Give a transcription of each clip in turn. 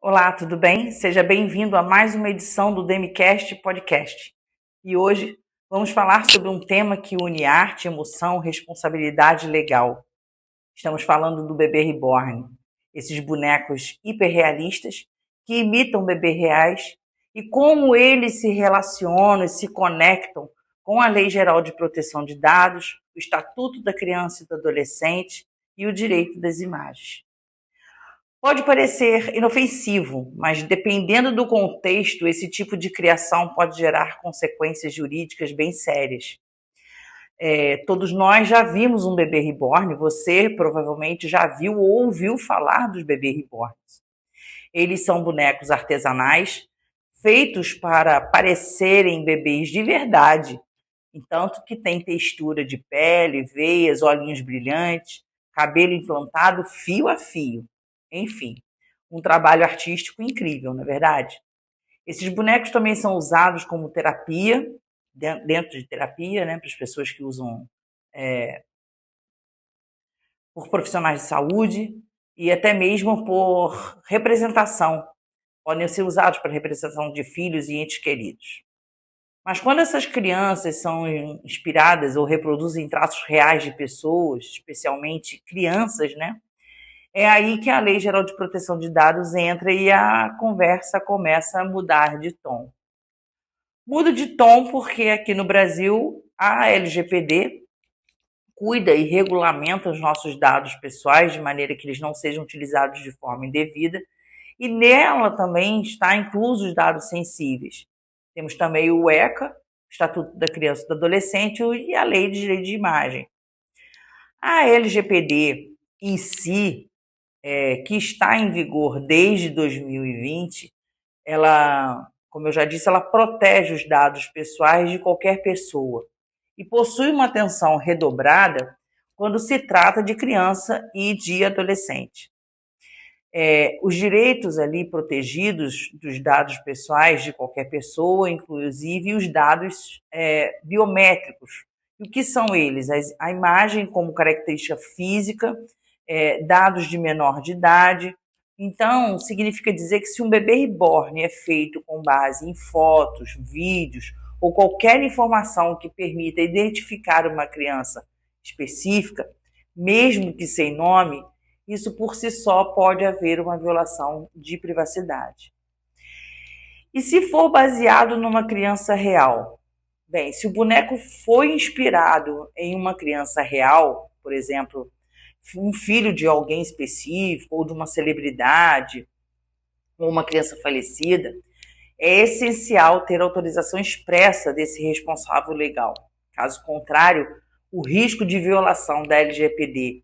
Olá, tudo bem? Seja bem-vindo a mais uma edição do Demicast Podcast. E hoje vamos falar sobre um tema que une arte, emoção, responsabilidade legal. Estamos falando do bebê reborn, esses bonecos hiperrealistas que imitam bebês reais e como eles se relacionam e se conectam com a Lei Geral de Proteção de Dados, o Estatuto da Criança e do Adolescente e o direito das imagens. Pode parecer inofensivo, mas dependendo do contexto, esse tipo de criação pode gerar consequências jurídicas bem sérias. Todos nós já vimos um bebê reborn, você provavelmente já viu ou ouviu falar dos bebês reborns. Eles são bonecos artesanais, feitos para parecerem bebês de verdade, entanto que tem textura de pele, veias, olhinhos brilhantes, cabelo implantado fio a fio. Enfim, um trabalho artístico incrível, não é verdade? Esses bonecos também são usados como terapia, dentro de terapia, né, para as pessoas que usam por profissionais de saúde e até mesmo por representação. Podem ser usados para representação de filhos e entes queridos. Mas quando essas crianças são inspiradas ou reproduzem traços reais de pessoas, especialmente crianças, né? É aí que a Lei Geral de Proteção de Dados entra e a conversa começa a mudar de tom. Muda de tom porque aqui no Brasil a LGPD cuida e regulamenta os nossos dados pessoais de maneira que eles não sejam utilizados de forma indevida e nela também está inclusos os dados sensíveis. Temos também o ECA, Estatuto da Criança e do Adolescente e a Lei de Direito de Imagem. A LGPD em si, que está em vigor desde 2020, ela, como eu já disse, ela protege os dados pessoais de qualquer pessoa e possui uma atenção redobrada quando se trata de criança e de adolescente. Os direitos ali protegidos dos dados pessoais de qualquer pessoa, inclusive os dados biométricos. E o que são eles? A imagem como característica física, dados de menor de idade. Então, significa dizer que se um bebê reborn é feito com base em fotos, vídeos ou qualquer informação que permita identificar uma criança específica, mesmo que sem nome, isso por si só pode haver uma violação de privacidade. E se for baseado numa criança real? Bem, se o boneco foi inspirado em uma criança real, por exemplo, um filho de alguém específico, ou de uma celebridade, ou uma criança falecida, é essencial ter autorização expressa desse responsável legal. Caso contrário, o risco de violação da LGPD,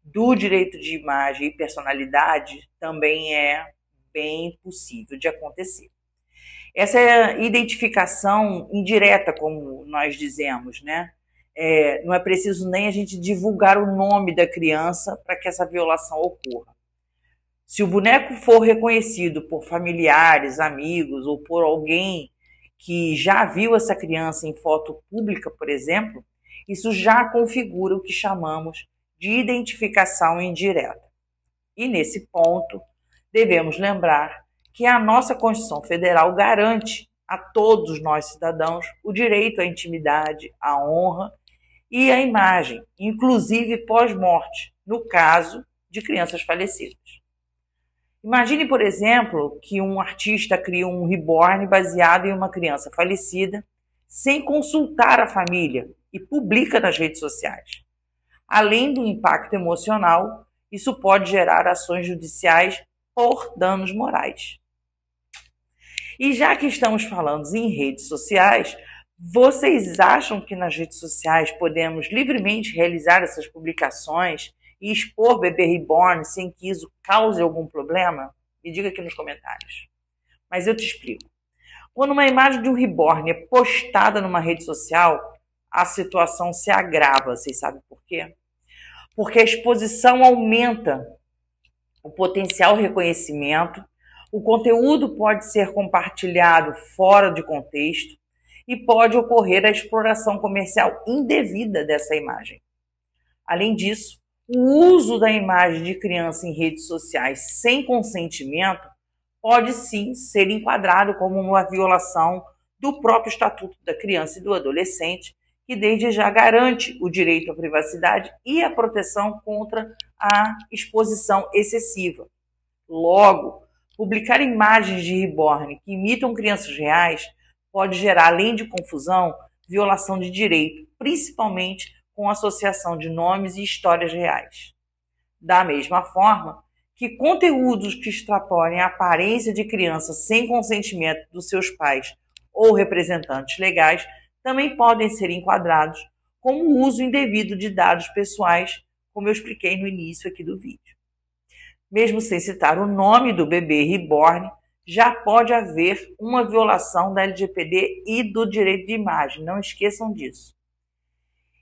do direito de imagem e personalidade, também é bem possível de acontecer. Essa é a identificação indireta, como nós dizemos, né? Não é preciso nem a gente divulgar o nome da criança para que essa violação ocorra. Se o boneco for reconhecido por familiares, amigos ou por alguém que já viu essa criança em foto pública, por exemplo, isso já configura o que chamamos de identificação indireta. E nesse ponto, devemos lembrar que a nossa Constituição Federal garante a todos nós cidadãos o direito à intimidade, à honra e à imagem, inclusive pós-morte, no caso de crianças falecidas. Imagine, por exemplo, que um artista cria um reborn baseado em uma criança falecida, sem consultar a família e publica nas redes sociais. Além do impacto emocional, isso pode gerar ações judiciais por danos morais. E já que estamos falando em redes sociais, vocês acham que nas redes sociais podemos livremente realizar essas publicações e expor bebê reborn sem que isso cause algum problema? Me diga aqui nos comentários. Mas eu te explico. Quando uma imagem de um reborn é postada numa rede social, a situação se agrava. Vocês sabem por quê? Porque a exposição aumenta o potencial reconhecimento, o conteúdo pode ser compartilhado fora de contexto e pode ocorrer a exploração comercial indevida dessa imagem. Além disso, o uso da imagem de criança em redes sociais sem consentimento pode sim ser enquadrado como uma violação do próprio Estatuto da Criança e do Adolescente, que desde já garante o direito à privacidade e a proteção contra a exposição excessiva. Logo, publicar imagens de reborn que imitam crianças reais pode gerar, além de confusão, violação de direito, principalmente com associação de nomes e histórias reais. Da mesma forma que conteúdos que extrapolem a aparência de criança sem consentimento dos seus pais ou representantes legais também podem ser enquadrados como uso indevido de dados pessoais, como eu expliquei no início aqui do vídeo. Mesmo sem citar o nome do bebê reborn, já pode haver uma violação da LGPD e do direito de imagem, não esqueçam disso.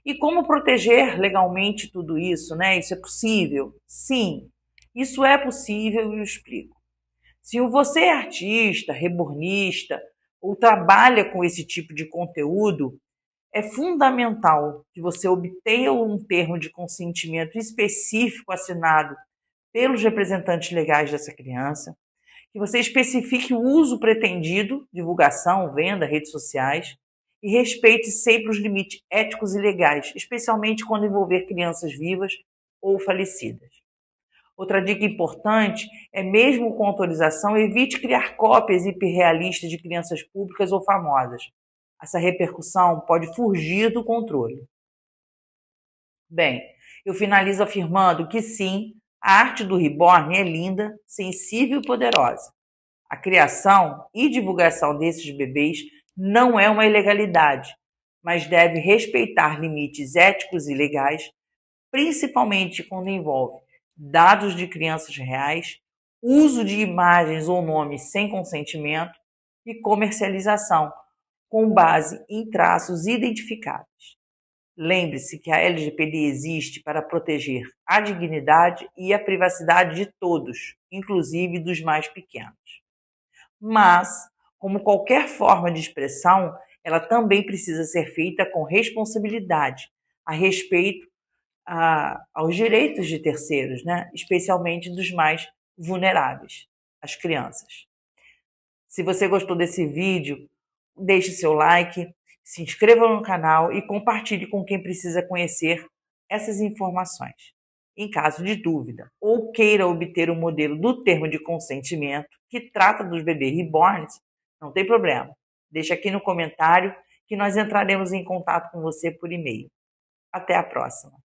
E como proteger legalmente tudo isso, né? Isso é possível? Sim, isso é possível e eu explico. Se você é artista, rebornista ou trabalha com esse tipo de conteúdo, é fundamental que você obtenha um termo de consentimento específico assinado pelos representantes legais dessa criança, que você especifique o uso pretendido, divulgação, venda, redes sociais, e respeite sempre os limites éticos e legais, especialmente quando envolver crianças vivas ou falecidas. Outra dica importante é, mesmo com autorização, evite criar cópias hiperrealistas de crianças públicas ou famosas. Essa repercussão pode fugir do controle. Bem, eu finalizo afirmando que sim, a arte do reborn é linda, sensível e poderosa. A criação e divulgação desses bebês não é uma ilegalidade, mas deve respeitar limites éticos e legais, principalmente quando envolve dados de crianças reais, uso de imagens ou nomes sem consentimento e comercialização com base em traços identificáveis. Lembre-se que a LGPD existe para proteger a dignidade e a privacidade de todos, inclusive dos mais pequenos. Mas, como qualquer forma de expressão, ela também precisa ser feita com responsabilidade, a respeito aos direitos de terceiros, né? Especialmente dos mais vulneráveis, as crianças. Se você gostou desse vídeo, deixe seu like, se inscreva no canal e compartilhe com quem precisa conhecer essas informações. Em caso de dúvida ou queira obter o modelo do termo de consentimento que trata dos bebês reborns, não tem problema. Deixe aqui no comentário que nós entraremos em contato com você por e-mail. Até a próxima!